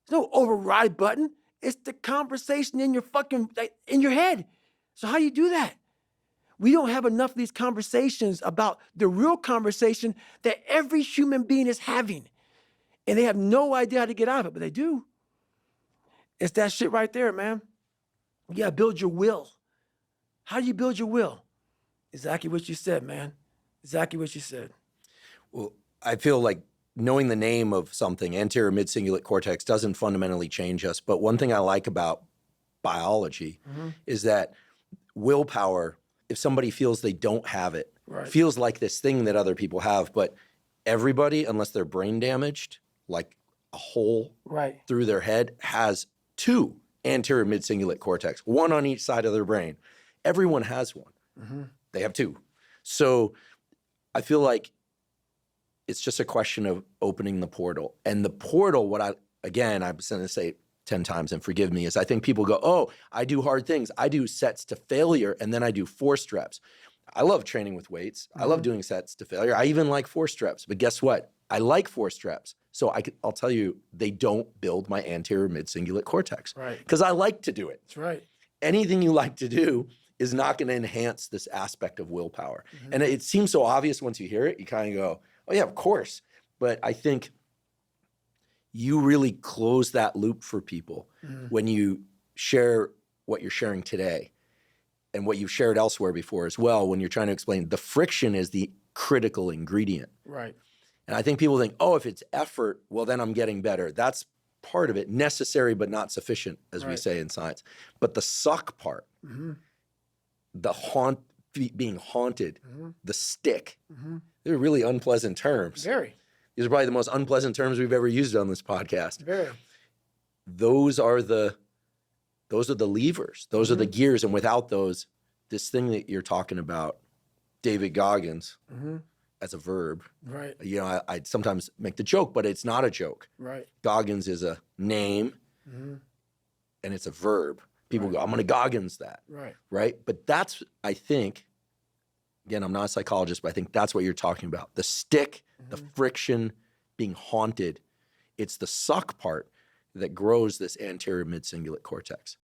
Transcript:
There's no override button. It's the conversation in your in your head. So how you do that? We don't have enough of these conversations about the real conversation that every human being is having. And they have no idea how to get out of it, but they do. It's that shit right there, man. You gotta build your will. How do you build your will? Exactly what you said, man. Exactly what you said. Well, I feel like knowing the name of something, anterior mid-cingulate cortex, doesn't fundamentally change us. But one thing I like about biology is that willpower, if somebody feels they don't have it, feels like this thing that other people have. But everybody, unless they're brain damaged, like a hole through their head, has two anterior mid-cingulate cortex, one on each side of their brain. Everyone has one. They have two. So I feel like it's just a question of opening the portal. And the portal, I'm going to say it 10 times and forgive me, is I think people go, oh, I do hard things. I do sets to failure, and then I do forced reps. I love training with weights. I love doing sets to failure. I even like forced reps. But guess what? I like forced reps. So I'll tell you, they don't build my anterior mid-cingulate cortex. Because I like to do it. That's right. Anything you like to do is not going to enhance this aspect of willpower. And it seems so obvious once you hear it. You kind of go, oh yeah, of course. But I think you really close that loop for people when you share what you're sharing today and what you've shared elsewhere before as well, when you're trying to explain the friction is the critical ingredient. Right. And I think people think, oh, if it's effort, well, then I'm getting better. That's part of it, necessary but not sufficient, as we say in science. But the suck part, the being haunted, the stick, they're really unpleasant terms. Very. These are probably the most unpleasant terms we've ever used on this podcast. Very. Those are the levers. Those are the gears. And without those, this thing that you're talking about, David Goggins, as a verb. Right. You know, I sometimes make the joke, but it's not a joke. Right. Goggins is a name, and it's a verb. People go, I'm going to Goggins that. Right. Right? But that's, I think, again, I'm not a psychologist, but I think that's what you're talking about. The stick, the friction, being haunted. It's the suck part that grows this anterior mid-cingulate cortex.